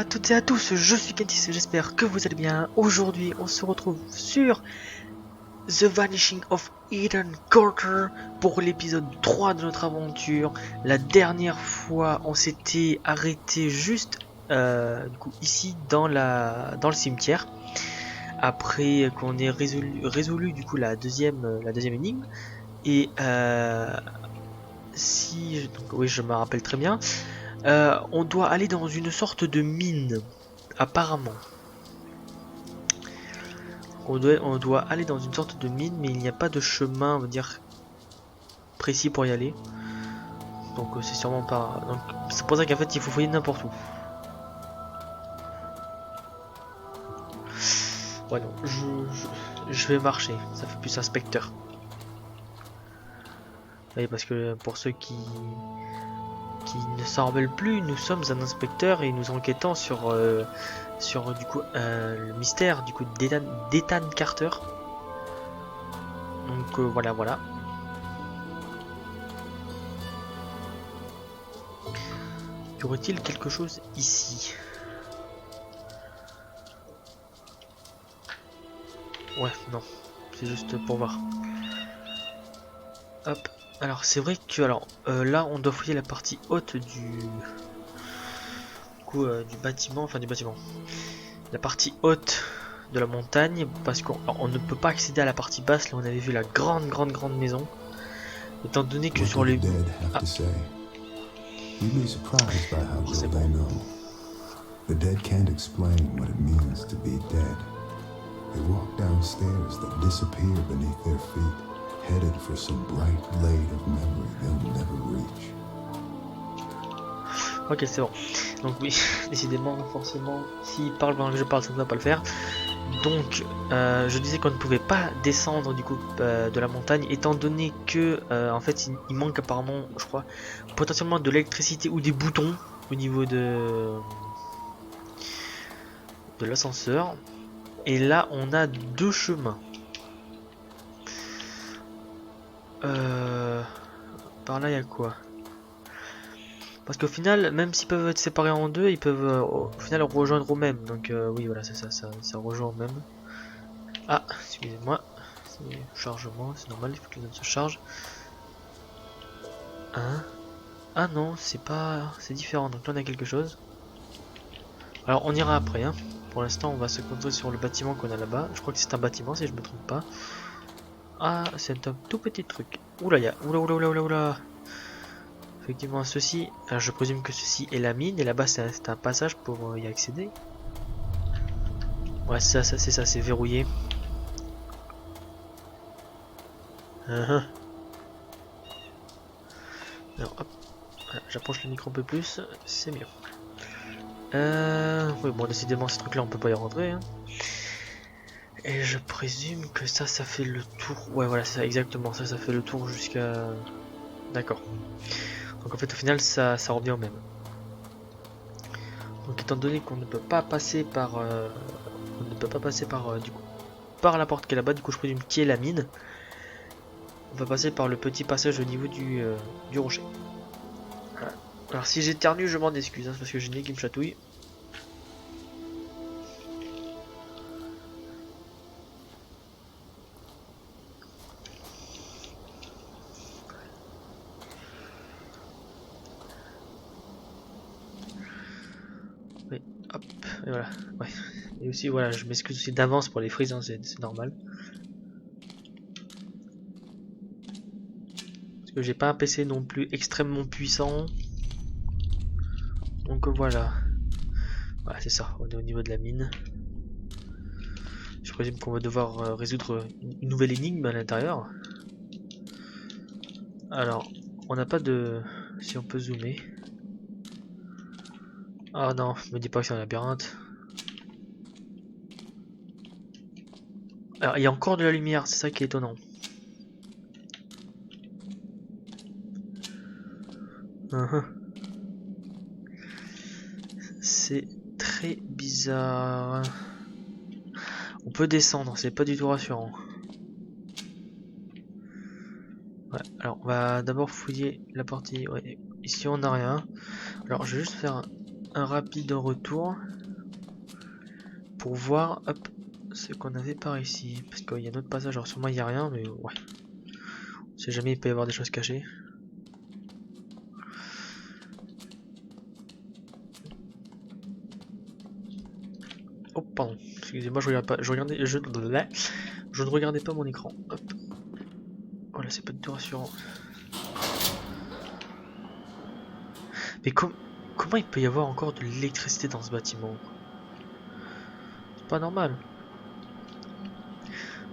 à toutes et à tous, je suis Kentis, j'espère que vous allez bien. Aujourd'hui, on se retrouve sur The Vanishing of Eden Carter pour l'épisode 3 de notre aventure. La dernière fois, on s'était arrêté juste du coup, ici dans le cimetière. Après qu'on ait résolu du coup la deuxième énigme. Et donc, oui, je me rappelle très bien. On doit aller dans une sorte de mine, apparemment. On doit aller dans une sorte de mine, mais il n'y a pas de chemin, on va dire, précis pour y aller. Donc c'est sûrement pas. Donc c'est pour ça qu'en fait il faut fouiller n'importe où. Ouais non, je vais marcher, ça fait plus inspecteur. Oui, parce que pour ceux qui ne s'en rappellent plus, nous sommes un inspecteur et nous enquêtons sur du coup le mystère du coup d'Ethan Carter. Donc voilà. Y aurait-il quelque chose ici? Ouais, non, c'est juste pour voir. Hop. Alors c'est vrai que là on doit fouiller la partie haute du bâtiment, enfin du bâtiment. La partie haute de la montagne parce qu'on ne peut pas accéder à la partie basse. Là on avait vu la grande maison. Étant donné que sur les c'est bon. The dead can't explain what it means to be dead. They walk down stairs that disappear beneath their feet, headed for some bright glade of memory they'll never reach. Ok, c'est bon. Donc oui, décidément, forcément, s'il parle pendant que je parle, ça ne va pas le faire. Donc, je disais qu'on ne pouvait pas descendre du coup de la montagne, étant donné que en fait, il manque apparemment, je crois, potentiellement de l'électricité ou des boutons au niveau de l'ascenseur. Et là, on a deux chemins. Par là, il y a quoi? Parce qu'au final, même s'ils peuvent être séparés en deux, ils peuvent au final rejoindre au même. Donc oui, voilà, c'est ça rejoint au même. Ah, excusez-moi, c'est chargement, c'est normal, il faut que les zones se chargent. Hein? Ah non, c'est pas, c'est différent. Donc là, on a quelque chose. Alors on ira après. Hein. Pour l'instant, on va se concentrer sur le bâtiment qu'on a là-bas. Je crois que c'est un bâtiment, si je me trompe pas. Ah, c'est un tout petit truc. Oula, il y a, oula. Effectivement, ceci, alors je présume que ceci est la mine, et là-bas c'est un passage pour y accéder. Ouais, c'est ça, c'est verrouillé. Alors hop, voilà, j'approche le micro un peu plus, c'est mieux. Oui, bon, décidément, ce truc-là, on peut pas y rentrer. Hein. Et je présume que ça fait le tour. Ouais, voilà, c'est ça, exactement, ça fait le tour jusqu'à... D'accord. Donc en fait, au final, ça revient au même. Donc étant donné qu'on ne peut pas passer par... du coup, par la porte qui est là-bas, du coup je présume qui est la mine. On va passer par le petit passage au niveau du rocher. Voilà. Alors si j'éternue, je m'en excuse, hein, parce que j'ai une nez qui me chatouille. Oui, hop, et voilà. Ouais. Et aussi, voilà, je m'excuse aussi d'avance pour les frises, hein, c'est normal. Parce que j'ai pas un PC non plus extrêmement puissant. Donc voilà. Voilà, c'est ça, on est au niveau de la mine. Je présume qu'on va devoir résoudre une nouvelle énigme à l'intérieur. Alors, on n'a pas de... Si on peut zoomer. Ah non, me dis pas que c'est un labyrinthe. Alors, il y a encore de la lumière, c'est ça qui est étonnant. C'est très bizarre. On peut descendre, c'est pas du tout rassurant. Ouais, alors on va d'abord fouiller la partie... Ouais, ici on n'a rien. Alors je vais juste faire un rapide retour pour voir hop, ce qu'on avait par ici. Parce qu'il y a un autre passage, alors sûrement il n'y a rien, mais ouais. On sait jamais, il peut y avoir des choses cachées. Oh pardon, excusez-moi, je regarde pas, je ne regardais pas mon écran. Hop. Voilà, c'est pas du tout rassurant. Mais comment il peut y avoir encore de l'électricité dans ce bâtiment? C'est pas normal.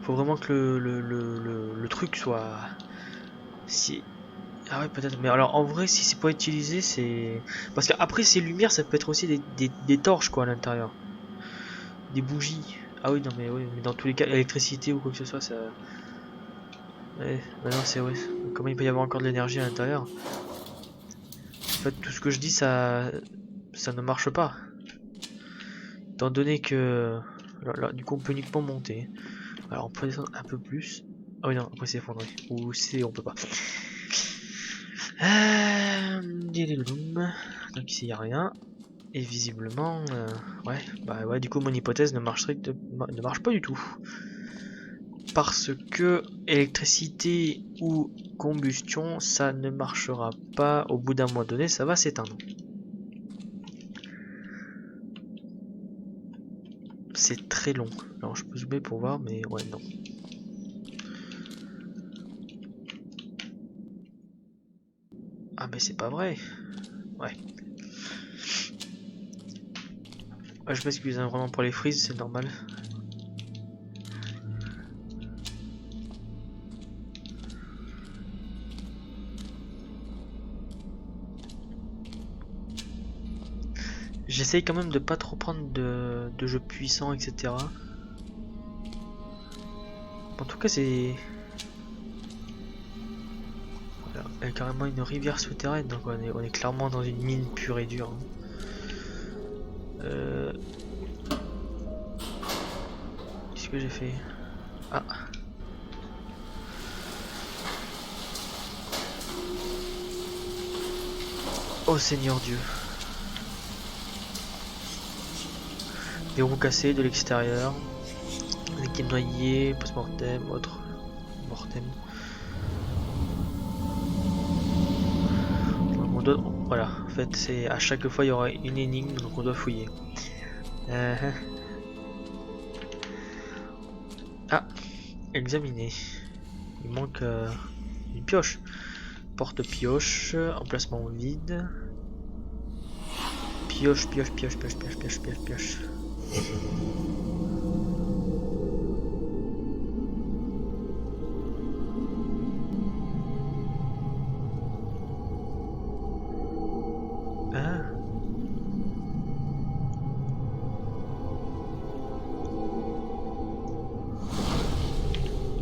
Faut vraiment que le truc soit... Si... Ah ouais, peut-être. Mais alors, en vrai, si c'est pas utilisé, c'est... Parce qu'après, ces lumières, ça peut être aussi des torches, quoi, à l'intérieur. Des bougies. Ah oui, non, mais oui, mais dans tous les cas, l'électricité ou quoi que ce soit, ça... Ouais, bah non, c'est vrai. Comment il peut y avoir encore de l'énergie à l'intérieur? En fait, tout ce que je dis, ça ne marche pas. Étant donné que... Là, du coup, on peut uniquement monter. Alors, on peut descendre un peu plus. Ah oui, non, après c'est effondré. Ou c'est... on peut pas. Donc ici, il n'y a rien. Et visiblement... ouais, du coup, mon hypothèse ne marche pas du tout. Parce que électricité ou combustion, ça ne marchera pas. Au bout d'un mois donné, ça va s'éteindre. C'est très long. Alors je peux zoomer pour voir, mais ouais, non. Ah mais c'est pas vrai. Ouais. Ouais, je m'excuse hein, vraiment pour les frises, c'est normal. J'essaye quand même de pas trop prendre de jeux puissants, etc. En tout cas, c'est... Voilà, il y a carrément une rivière souterraine, donc on est clairement dans une mine pure et dure. Qu'est-ce que j'ai fait? Ah. Oh Seigneur Dieu. Des roues cassées de l'extérieur. Des équipes noyées, post-mortem, autre mortem. Voilà, en fait, c'est à chaque fois il y aura une énigme, donc on doit fouiller. Ah, examiner. Il manque une pioche. Porte-pioche, emplacement vide. Pioche. Ah.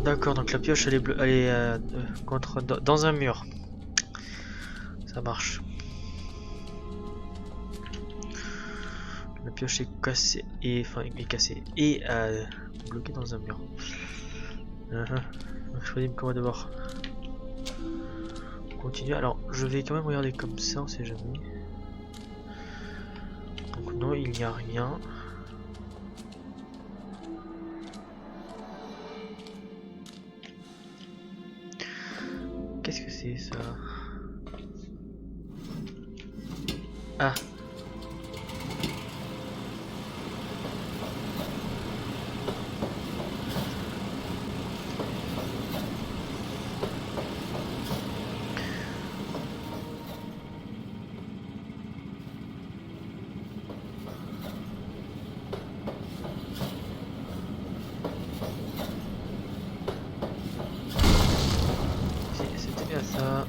D'accord, donc la pioche elle est bleue, elle est dans un mur. Ça marche. La pioche est cassée et bloquée dans un mur. Je choisis comment d'abord. Continue. Alors, je vais quand même regarder comme ça, on sait jamais. Donc non, il n'y a rien. Qu'est-ce que c'est ça? Ah. C'était bien ça.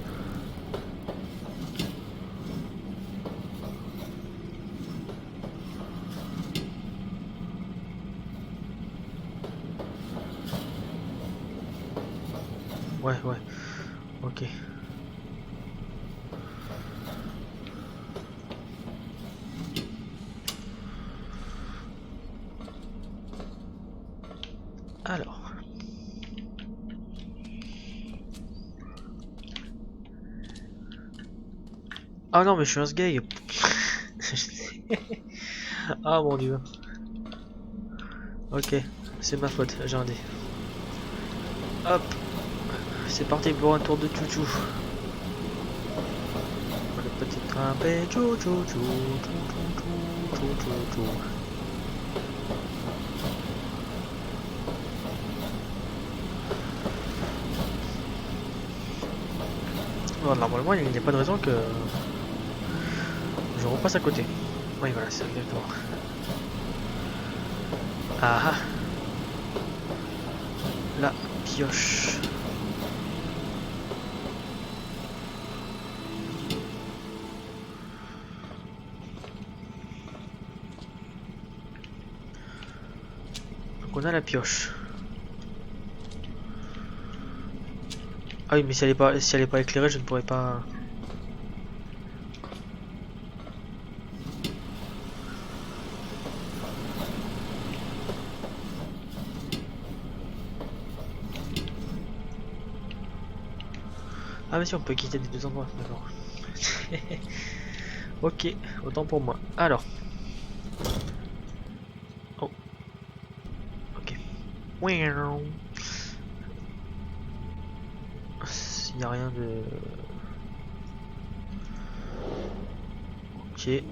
Ouais, ok. Alors. Ah non, mais je suis un sgay. Ah mon dieu. Ok, c'est ma faute, j'ai un dé. Hop, c'est parti pour un tour de chouchou. Le petit train fait chou chou chou chou chou chou chou chou. Bon, normalement il n'y a pas de raison que je repasse à côté. Oui voilà, c'est exactement. Ah ah. La pioche. Donc on a la pioche. Ah oui mais si elle est pas éclairée je ne pourrais pas. Ah mais si on peut quitter des deux endroits, d'accord. Ok, autant pour moi. Alors. Oh. Ok. S'il n'y a rien de... Ok. Et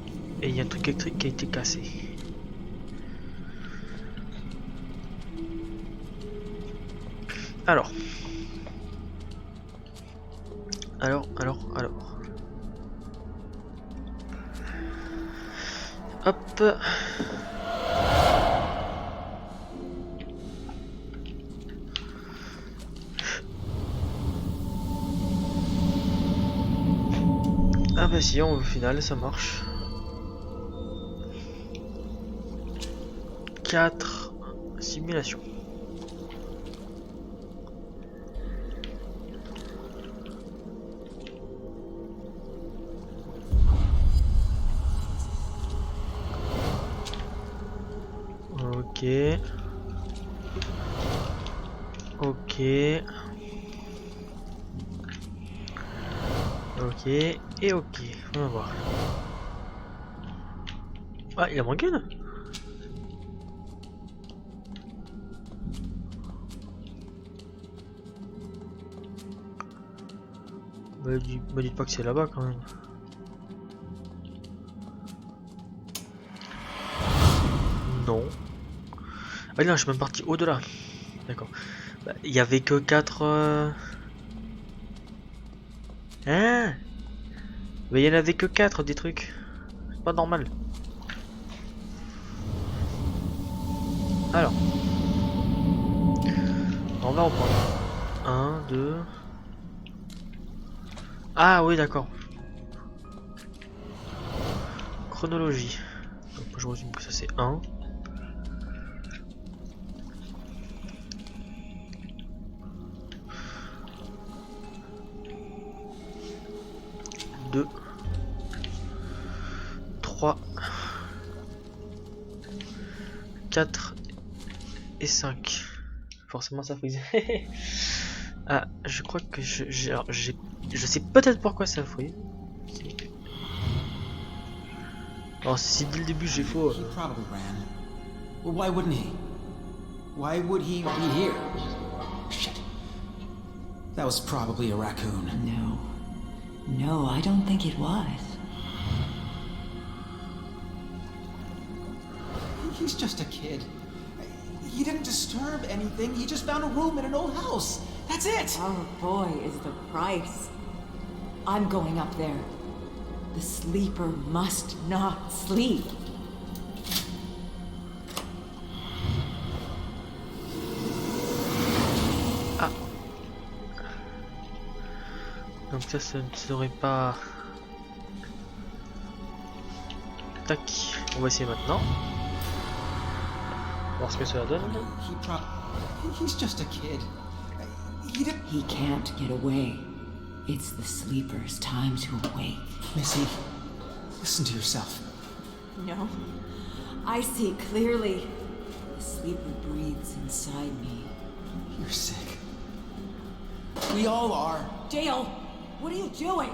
il y a un truc électrique qui a été cassé. Alors. Alors. Hop. Ah bah si, au final ça marche. 4 simulations. Ok. Ok. Ok. Et ok. On va voir. Ah, il a manqué là. Me dites pas que c'est là-bas quand même. Non. Ah non, je suis même parti au-delà. D'accord. Bah, il y avait que 4... Hein? Mais il y en avait que 4 des trucs. C'est pas normal. Alors. On va reprendre. 1, 2... Ah oui, d'accord. Chronologie. Donc je résume que ça c'est 1. Deux, 3, 4 et 5. Forcément ça frise. Ah, je crois que je sais peut-être pourquoi ça frise. Alors si dès le début j'ai faux. He probably ran. Well, why wouldn't he? Why would he be here? Shit. That was probably a raccoon. No, I don't think it was. He's just a kid. He didn't disturb anything. He just found a room in an old house. That's it! Our boy is the price. I'm going up there. The sleeper must not sleep. Ah. Donc ça ne serait pas... Tac. On va essayer maintenant. Voir ce que cela donne. He's just a kid. He can't get away. It's the sleeper's time to awake. Missy, listen to yourself. No, I see clearly. The sleeper breathes inside me. You're sick. We all are. Dale, what are you doing?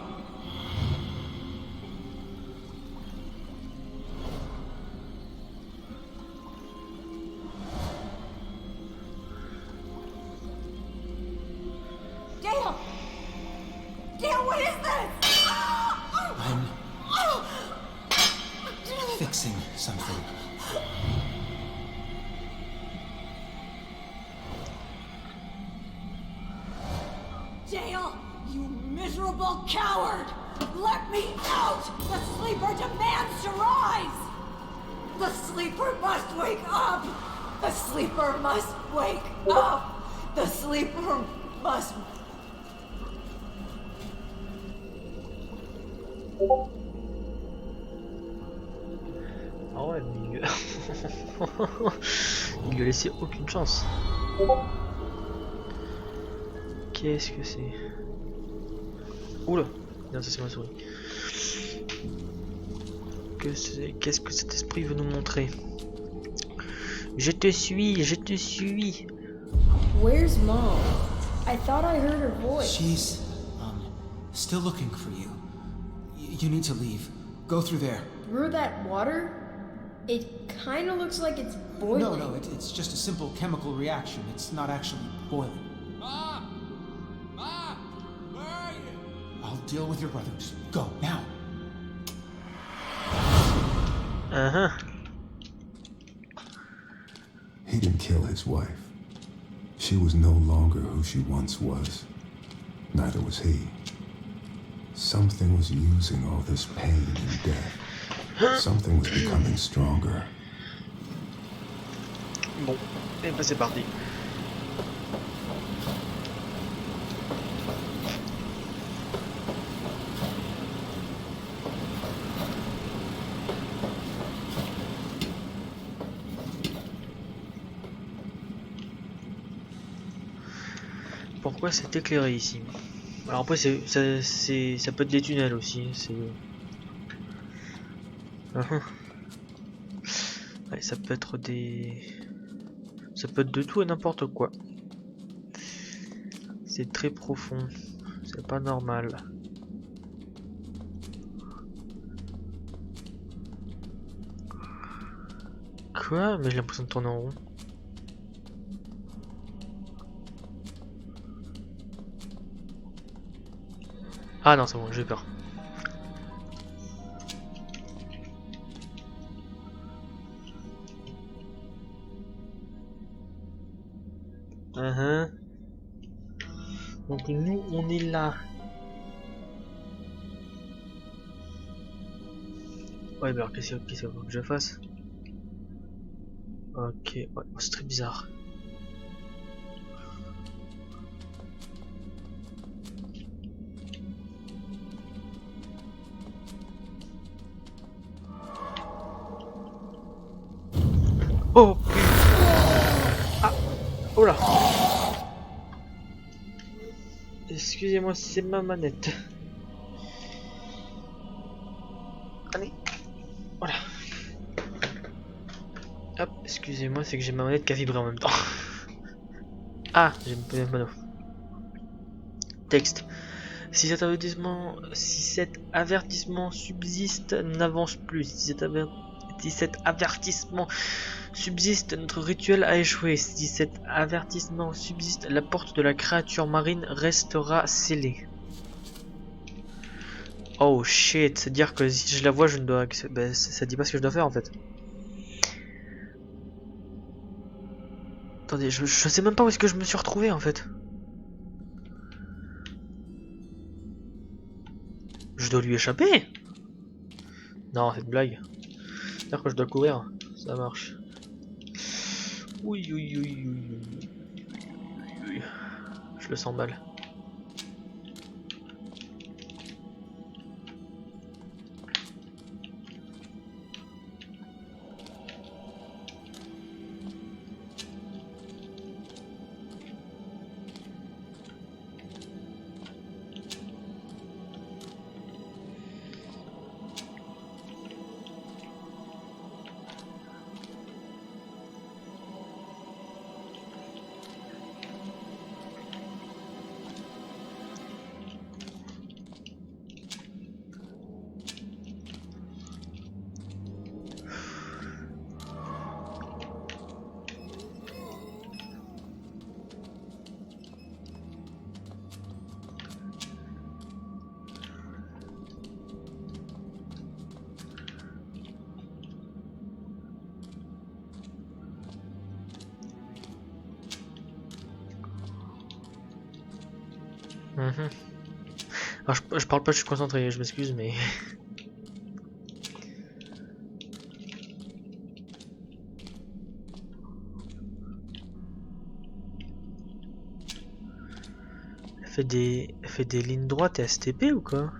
miserable coward! Let me out! The sleeper demands to rise! The sleeper must wake up! The sleeper must wake up! The sleeper must... Ah ouais, mais il lui a laissé aucune chance. Qu'est-ce que c'est? Oula! Non, ça c'est ma souris. Qu'est-ce que cet esprit veut nous montrer? Je te suis, je te suis. Where's Mom? I thought I heard her voice. She's, still looking for you. You need to leave. Go through there. Through that water? It kinda looks like it's boiling. No, it's just a simple chemical reaction. It's not actually boiling. Ma! Ma! Where are you? I'll deal with your brother. Just go, now. Uh-huh. He didn't kill his wife. She was no longer who she once was. Neither was he. Something was using all this pain and death. Something was becoming stronger. Bon, et ben c'est parti. Pourquoi c'est éclairé ici? Alors après ça peut être des tunnels aussi. C'est ouais, ça peut être de tout et n'importe quoi. C'est très profond. C'est pas normal. Quoi? Mais j'ai l'impression de tourner en rond. Ah non, c'est bon, j'ai peur. Donc nous, on est là. Ouais, mais alors qu'est-ce qu'il faut que je fasse? Ok, ouais, c'est très bizarre. Oh! Ah! Oh là! Excusez-moi, c'est ma manette. Allez! Voilà. Hop, excusez-moi, c'est que j'ai ma manette qui a vibré en même temps. Ah! J'ai une petite mano. Texte. Si cet avertissement subsiste, n'avance plus. Si cet avertissement subsiste, notre rituel a échoué. Si cet avertissement subsiste, la porte de la créature marine restera scellée. Oh shit, c'est-à-dire que si je la vois, je ne dois... Ben, ça dit pas ce que je dois faire en fait. Attendez, je sais même pas où est-ce que je me suis retrouvé en fait. Je dois lui échapper? Non, c'est une blague. C'est-à-dire que je dois courir. Ça marche. Oui. Je le sens mal. Ah, je parle pas, je suis concentré, je m'excuse, mais... Elle fait des lignes droites et STP ou quoi?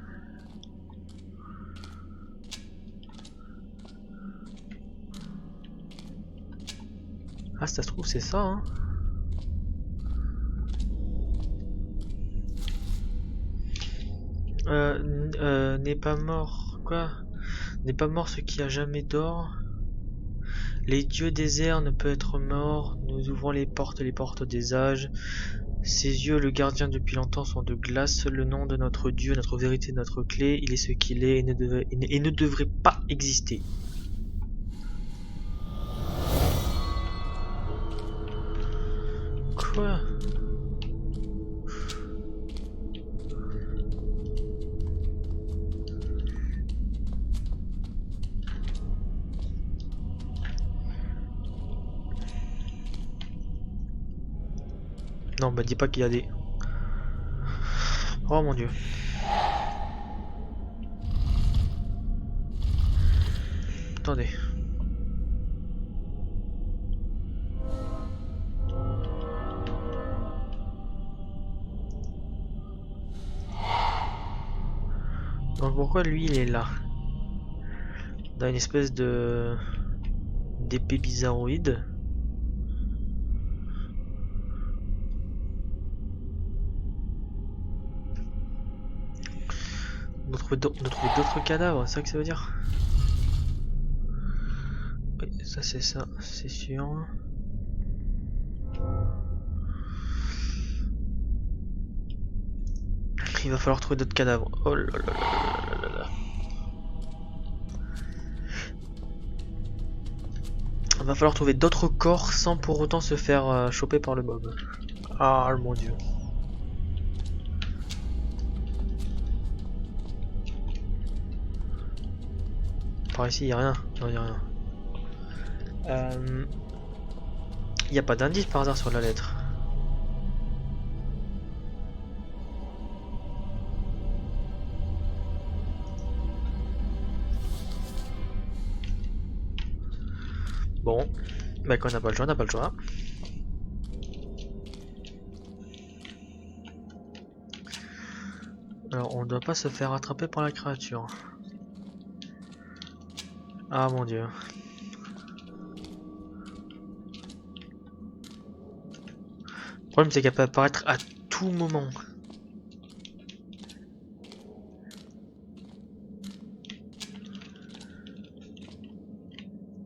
Ah, ça se trouve, c'est ça, hein. N'est pas mort, quoi? N'est pas mort ce qui a jamais d'or. Les dieux des airs ne peuvent être morts. Nous ouvrons les portes des âges. Ses yeux, le gardien depuis longtemps, sont de glace. Le nom de notre dieu, notre vérité, notre clé. Il est ce qu'il est et ne devrait pas exister. Quoi? Non, bah dis pas qu'il y a des... Oh mon dieu. Attendez. Donc pourquoi lui il est là? Dans une espèce de... d'épée bizarroïde. On doit trouver d'autres cadavres, c'est ça que ça veut dire? Oui, ça, c'est sûr. Il va falloir trouver d'autres cadavres. Oh là là là là là là. Il va falloir trouver d'autres corps sans pour autant se faire choper par le mob. Ah mon dieu. Par ici, il a rien. Non, il a rien. Il n'y a pas d'indice par hasard sur la lettre. Bon, bah quand on n'a pas le choix, on n'a pas le choix. Alors on ne doit pas se faire attraper par la créature. Ah mon dieu. Le problème c'est qu'elle peut apparaître à tout moment.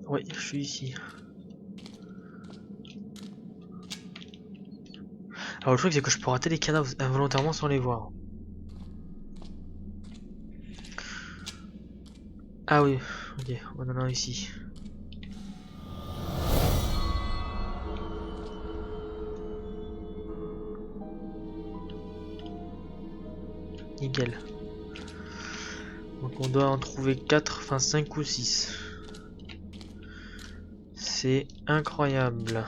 Oui, je suis ici. Alors le truc c'est que je peux rater les cadavres involontairement sans les voir. Ah oui, ok, on en a un ici. Nickel. Donc on doit en trouver 4, enfin 5 ou 6. C'est incroyable.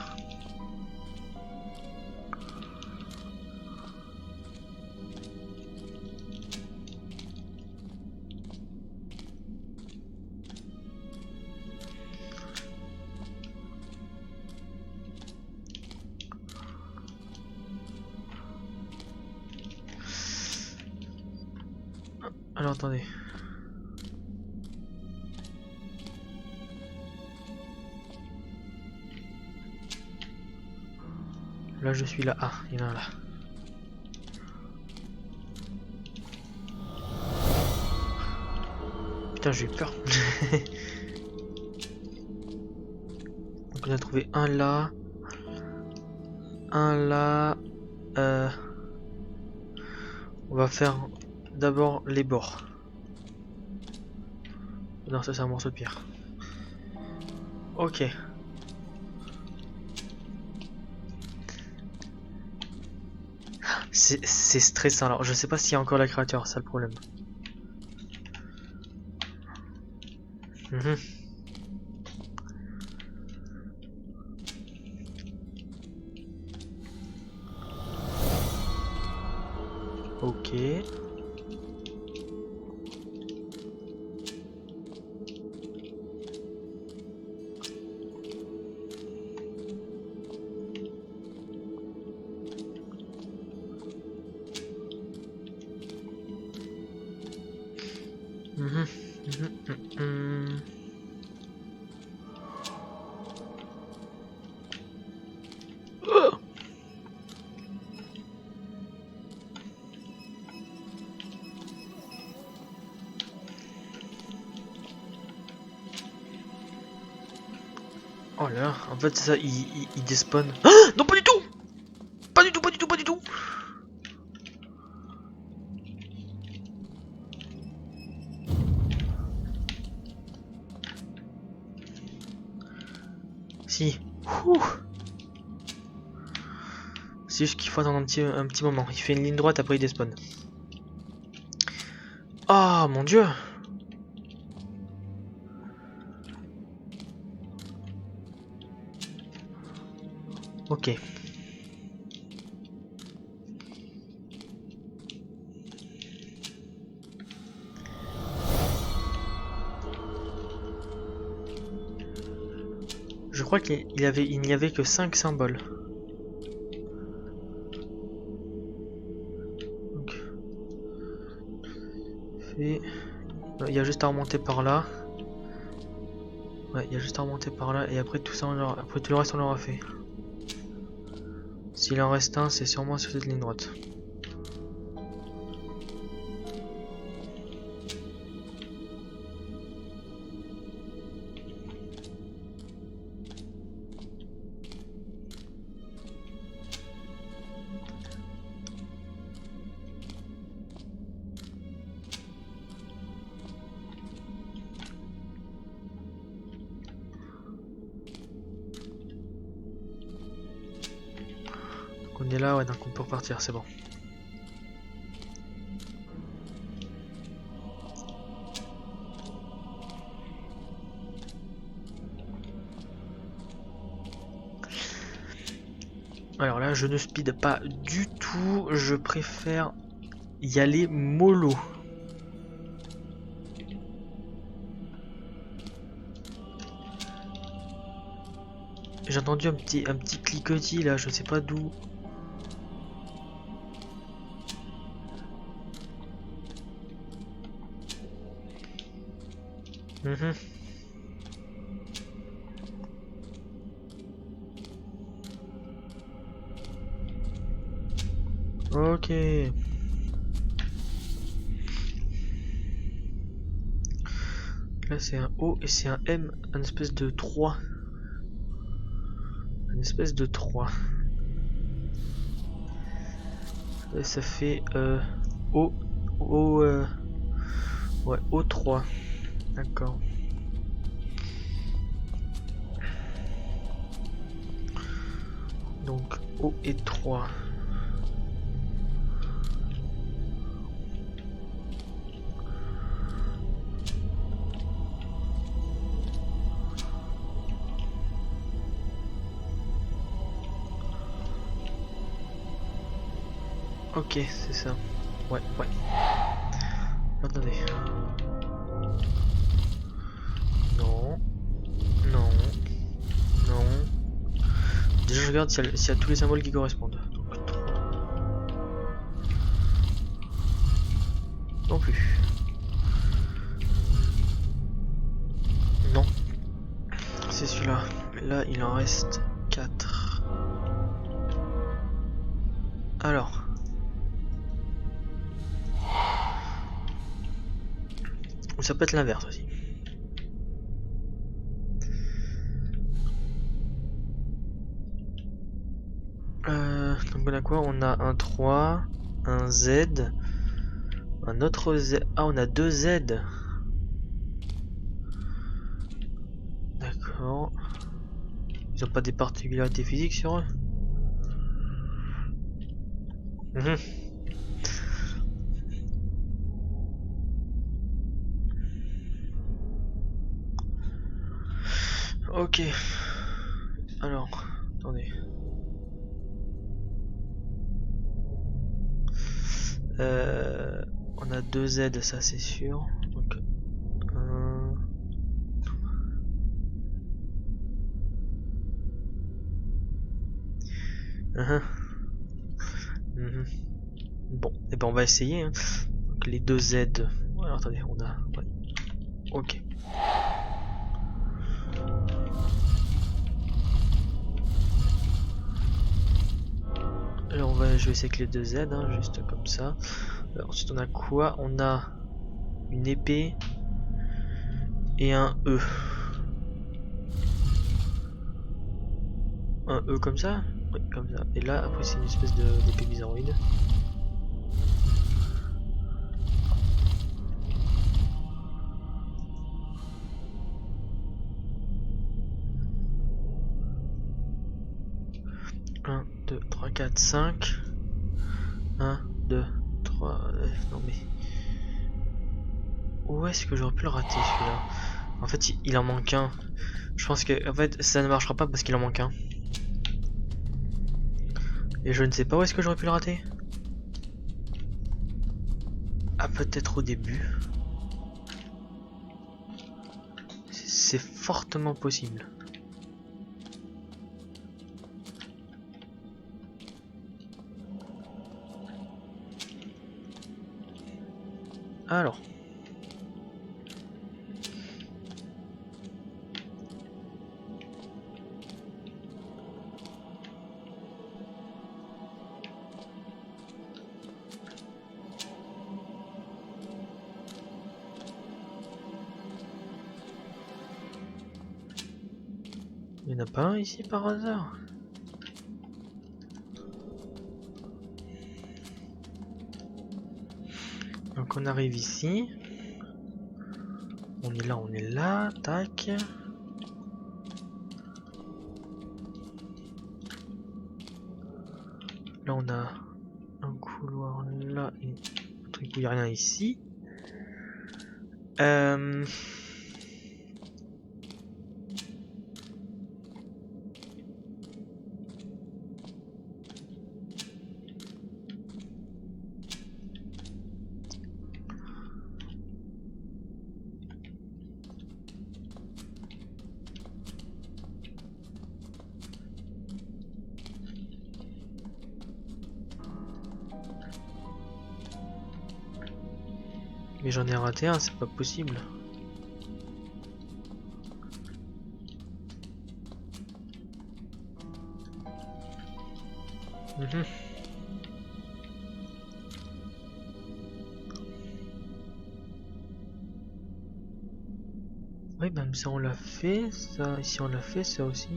Alors attendez. Là je suis là. Ah, il y en a un là. Putain, j'ai eu peur. Donc on a trouvé un là. Un là. On va faire d'abord les bords. Non, ça c'est un morceau de pierre. Ok. C'est stressant. Alors, je sais pas s'il y a encore la créature, c'est ça le problème. Ok. Oh là là, en fait c'est ça, il despawn. Ah non, pas du tout. Pas du tout, pas du tout, pas du tout. Si. Ouh. C'est juste qu'il faut attendre un petit moment. Il fait une ligne droite, après il despawn. Ah mon dieu. Ok. Je crois qu'il n'y avait que 5 symboles. Donc, il y a juste à remonter par là. Ouais, il y a juste à remonter par là et après tout ça, après tout le reste on l'aura fait. S'il en reste un, c'est sûrement sur cette ligne droite. On est là, ouais, donc on peut repartir, c'est bon. Alors là, je ne speed pas du tout, je préfère y aller mollo. J'ai entendu un petit cliquetis là, je sais pas d'où. Ok. Là c'est un O et c'est un M, une espèce de 3. Une espèce de 3. Et ça fait O, ouais, O3. D'accord. Donc O et 3. Ok, c'est ça. Ouais, ouais. Attendez. Non. Non. Non. Déjà, je regarde s'il y a tous les symboles qui correspondent. Donc, 3. Non plus. Non. C'est celui-là. Mais là, il en reste 4. Alors. Ou ça peut être l'inverse aussi. Donc on a quoi? On a un 3, un Z, un autre Z. Ah, on a 2 Z. D'accord. Ils ont pas des particularités physiques sur eux? Ok. Alors, attendez. On a 2 Z, ça c'est sûr. Donc, bon, et ben on va essayer. Hein. Donc les 2 Z. Alors, attendez, on a. Ouais. Ok. Alors je vais essayer avec les 2 Z, hein, juste comme ça. Ensuite on a quoi? On a une épée. et un E. un E comme ça. Oui, comme ça. Et là, après, c'est une espèce d'épée bizarroïde. Un, 2, 3, 4, 5. 1, 2, 3. Non mais. Où est-ce que j'aurais pu le rater celui-là? En fait, il en manque un. Je pense que en fait, ça ne marchera pas parce qu'il en manque un. Et je ne sais pas où est-ce que j'aurais pu le rater. Ah, peut-être au début. C'est fortement possible. Alors. Il n'y en a pas un ici par hasard? Donc on arrive ici. On est là, tac. Là on a un couloir là et un truc où il n'y a rien ici. Mais j'en ai raté un, c'est pas possible. Oui, même ça on l'a fait, ça ici on l'a fait, ça aussi.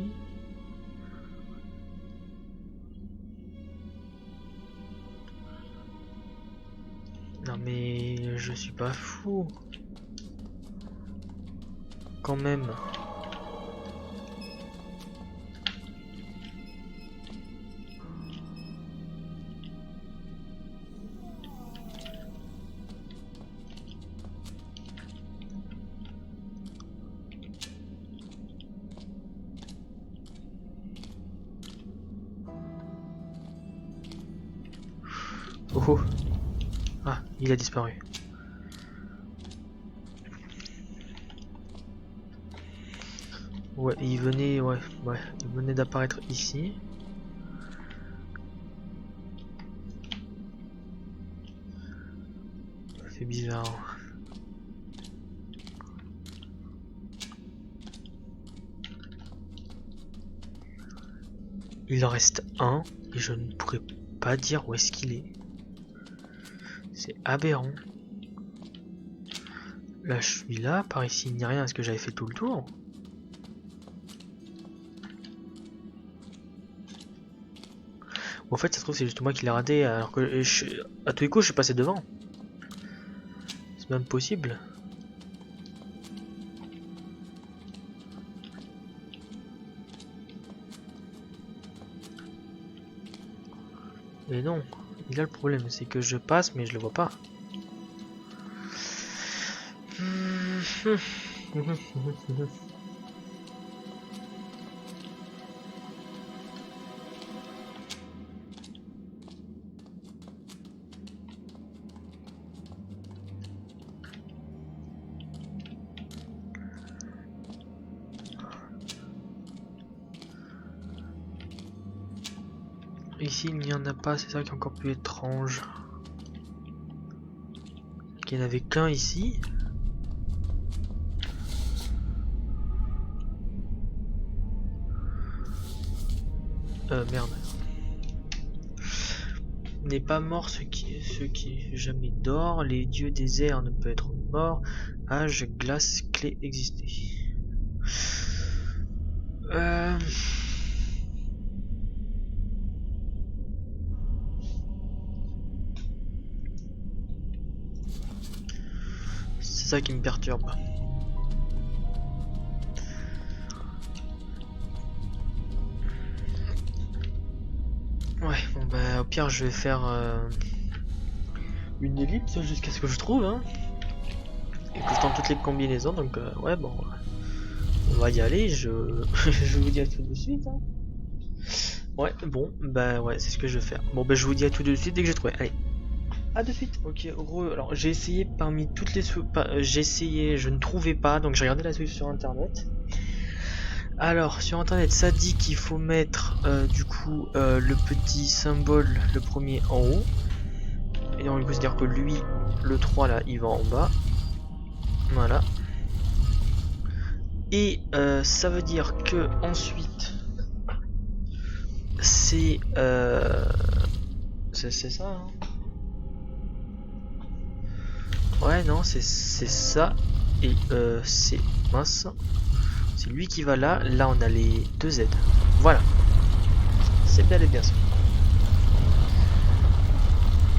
Non mais je suis pas fou. Quand même. Oh oh. Ah, il a disparu. Ouais, il venait d'apparaître ici. C'est bizarre. Il en reste un et je ne pourrais pas dire où est-ce qu'il est. C'est aberrant. Là, je suis là, par ici, il n'y a rien. Est-ce que j'avais fait tout le tour? En fait, ça se trouve, c'est juste moi qui l'ai raté, alors que à tous les coups, je suis passé devant. C'est même possible. Mais non, il a le problème, c'est que je passe, mais je le vois pas. Ici, il n'y en a pas, c'est ça qui est encore plus étrange. Il n'y en avait qu'un ici. Merde. N'est pas mort ce qui jamais dort. Les dieux des airs ne peuvent être morts. Âge, glace, clé, exister. ça qui me perturbe. Ouais, bon bah au pire je vais faire une ellipse jusqu'à ce que je trouve, hein. Et que je tente toutes les combinaisons, donc ouais bon, on va y aller, je vous dis à tout de suite, hein. Ouais, bon, bah ouais, c'est ce que je vais faire. Bon bah je vous dis à tout de suite dès que j'ai trouvé, allez. A de suite. Ok, alors j'ai essayé parmi toutes les j'ai essayé, je ne trouvais pas, donc j'ai regardé la solution sur internet. Alors sur internet ça dit qu'il faut mettre du coup le petit symbole, le premier en haut. Et donc du coup c'est à dire que lui, le 3 là, il va en bas. Voilà. Et ça veut dire que ensuite c'est ça, hein. Ouais non c'est ça. Et c'est mince. C'est lui qui va là. Là on a les deux Z. Voilà. C'est bel et bien ça.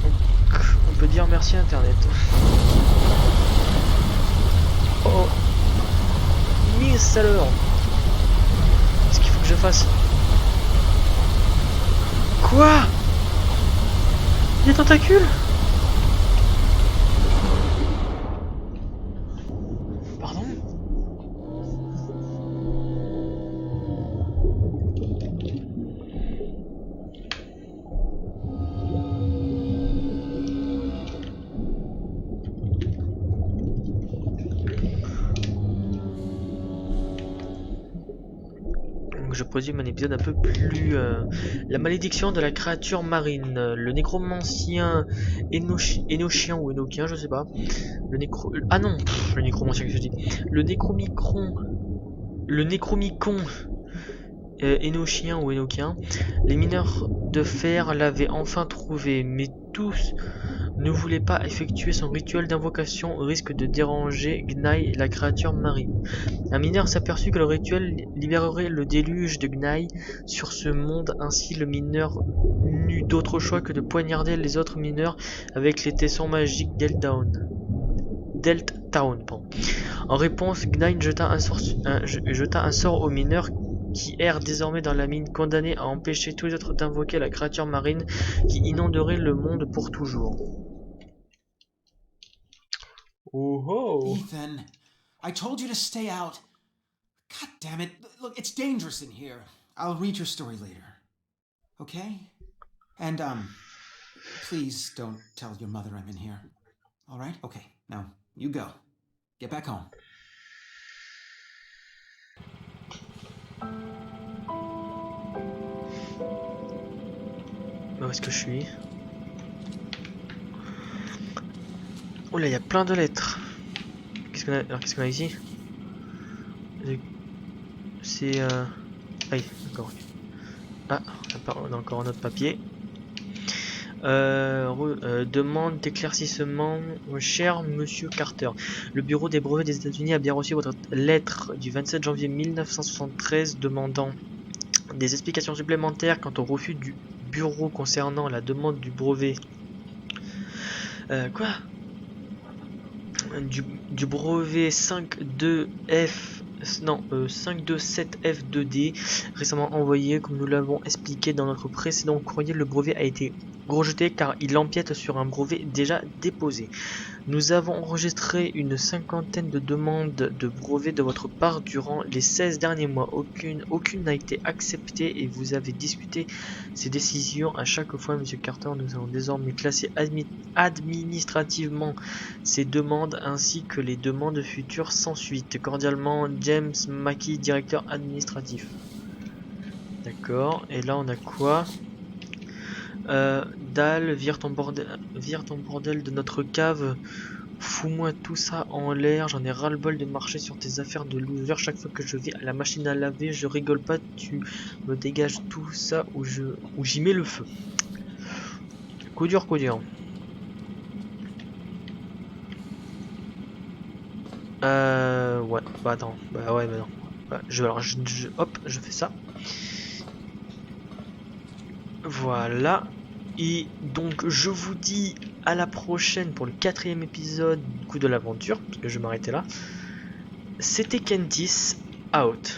Donc on peut dire merci internet. Oh. Miss alors. Qu'est-ce qu'il faut que je fasse? Quoi? Des tentacules? Pardon? Donc je produis un épisode un peu plus... La malédiction de la créature marine. Le nécromancien énochien ou énochien, je sais pas. Le nécro... Ah non, le nécromancien que je dis. Le nécromicron... Le nécromicon énochien ou énochien. Les mineurs de fer l'avaient enfin trouvé, mais tous ne voulaient pas effectuer son rituel d'invocation au risque de déranger Gnai, la créature marine. Un mineur s'aperçut que le rituel libérerait le déluge de Gnai sur ce monde, ainsi le mineur n'eut d'autre choix que de poignarder les autres mineurs avec les tessons magiques d'Eltown. En réponse, Gnai jeta un sort aux mineurs qui errent désormais dans la mine, condamnés à empêcher tous les autres d'invoquer la créature marine qui inonderait le monde pour toujours. Oh oh! Ethan, I told you to stay out. God damn it. Look, it's dangerous in here. I'll read your story later. Okay? And, please don't tell your mother I'm in here. Alright? Okay, now, you go. Get back home. Où est-ce que je suis? Oh là, il y a plein de lettres. Qu'est-ce qu'on a? Alors, qu'est-ce qu'on a ici? C'est ah oui, d'accord. Ah, on a encore un autre papier. Demande d'éclaircissement, cher Monsieur Carter. Le bureau des brevets des États-Unis a bien reçu votre lettre du 27 janvier 1973 demandant des explications supplémentaires quant au refus du bureau concernant la demande du brevet. Quoi? Du brevet 527F2D récemment envoyé. Comme nous l'avons expliqué dans notre précédent courrier, le brevet a été rejeté car il empiète sur un brevet déjà déposé. Nous avons enregistré une 50aine de demandes de brevets de votre part durant les 16 derniers mois. Aucune n'a été acceptée et vous avez discuté ces décisions à chaque fois, Monsieur Carter. Nous allons désormais classer administrativement ces demandes ainsi que les demandes futures sans suite. Cordialement, James Mackey, directeur administratif. D'accord, et là on a quoi? Dalle, vire ton bordel de notre cave. Fous-moi tout ça en l'air. J'en ai ras-le-bol de marcher sur tes affaires de loser. Chaque fois que je vais à la machine à laver, je rigole pas. Tu me dégages tout ça ou j'y mets le feu. Coup dur, coup dur. Ouais, bah attends. Bah ouais, bah non. Bah, hop, je fais ça. Voilà. Et donc je vous dis à la prochaine pour le 4e épisode du coup de l'aventure, parce que je vais m'arrêter là. C'était Kentis, out.